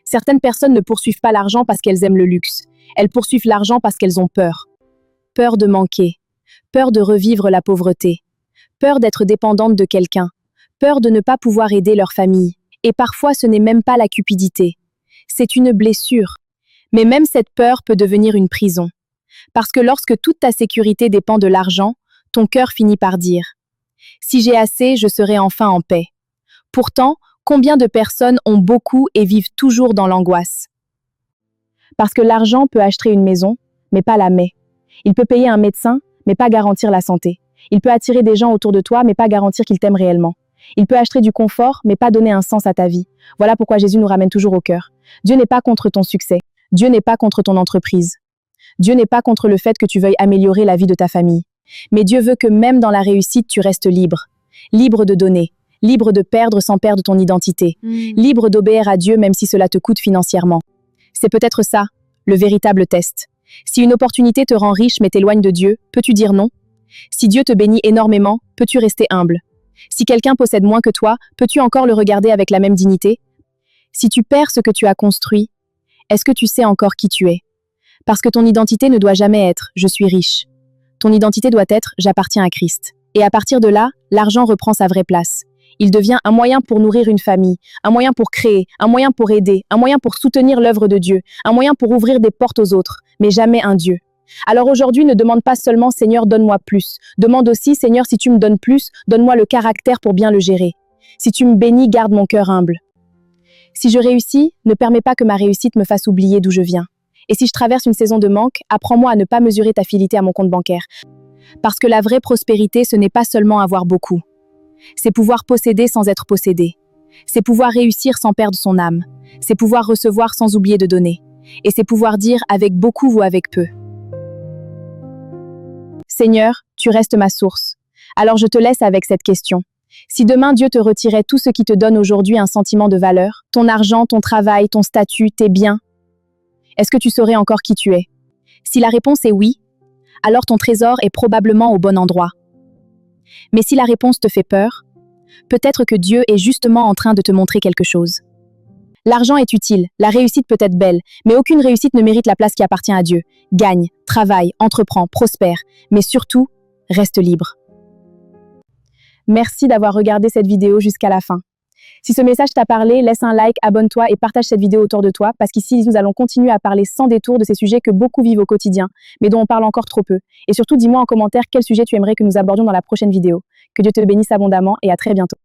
Certaines personnes ne poursuivent pas l'argent parce qu'elles aiment le luxe. Elles poursuivent l'argent parce qu'elles ont peur. Peur de manquer. Peur de revivre la pauvreté. Peur d'être dépendante de quelqu'un. Peur de ne pas pouvoir aider leur famille. Et parfois, ce n'est même pas la cupidité. C'est une blessure. Mais même cette peur peut devenir une prison. Parce que lorsque toute ta sécurité dépend de l'argent, ton cœur finit par dire « Si j'ai assez, je serai enfin en paix ». Pourtant, combien de personnes ont beaucoup et vivent toujours dans l'angoisse? Parce que l'argent peut acheter une maison, mais pas la paix. Il peut payer un médecin, mais pas garantir la santé. Il peut attirer des gens autour de toi, mais pas garantir qu'ils t'aiment réellement. Il peut acheter du confort, mais pas donner un sens à ta vie. Voilà pourquoi Jésus nous ramène toujours au cœur. Dieu n'est pas contre ton succès. Dieu n'est pas contre ton entreprise. Dieu n'est pas contre le fait que tu veuilles améliorer la vie de ta famille. Mais Dieu veut que même dans la réussite, tu restes libre. Libre de donner. Libre de perdre sans perdre ton identité. Libre d'obéir à Dieu même si cela te coûte financièrement. C'est peut-être ça, le véritable test. Si une opportunité te rend riche mais t'éloigne de Dieu, peux-tu dire non? Si Dieu te bénit énormément, peux-tu rester humble? Si quelqu'un possède moins que toi, peux-tu encore le regarder avec la même dignité? Si tu perds ce que tu as construit, est-ce que tu sais encore qui tu es? Parce que ton identité ne doit jamais être « je suis riche ». Ton identité doit être « j'appartiens à Christ ». Et à partir de là, l'argent reprend sa vraie place. Il devient un moyen pour nourrir une famille, un moyen pour créer, un moyen pour aider, un moyen pour soutenir l'œuvre de Dieu, un moyen pour ouvrir des portes aux autres, mais jamais un Dieu. Alors aujourd'hui, ne demande pas seulement « Seigneur, donne-moi plus ». Demande aussi « Seigneur, si tu me donnes plus, donne-moi le caractère pour bien le gérer. Si tu me bénis, garde mon cœur humble. Si je réussis, ne permets pas que ma réussite me fasse oublier d'où je viens. Et si je traverse une saison de manque, apprends-moi à ne pas mesurer ta fidélité à mon compte bancaire. Parce que la vraie prospérité, ce n'est pas seulement avoir beaucoup. C'est pouvoir posséder sans être possédé. C'est pouvoir réussir sans perdre son âme. C'est pouvoir recevoir sans oublier de donner. Et c'est pouvoir dire avec beaucoup ou avec peu. Seigneur, tu restes ma source. Alors je te laisse avec cette question. Si demain Dieu te retirait tout ce qui te donne aujourd'hui un sentiment de valeur, ton argent, ton travail, ton statut, tes biens, est-ce que tu saurais encore qui tu es? Si la réponse est oui, alors ton trésor est probablement au bon endroit. Mais si la réponse te fait peur, peut-être que Dieu est justement en train de te montrer quelque chose. L'argent est utile, la réussite peut être belle, mais aucune réussite ne mérite la place qui appartient à Dieu. Gagne, travaille, entreprends, prospère, mais surtout, reste libre. Merci d'avoir regardé cette vidéo jusqu'à la fin. Si ce message t'a parlé, laisse un like, abonne-toi et partage cette vidéo autour de toi parce qu'ici, nous allons continuer à parler sans détour de ces sujets que beaucoup vivent au quotidien, mais dont on parle encore trop peu. Et surtout, dis-moi en commentaire quel sujet tu aimerais que nous abordions dans la prochaine vidéo. Que Dieu te bénisse abondamment et à très bientôt.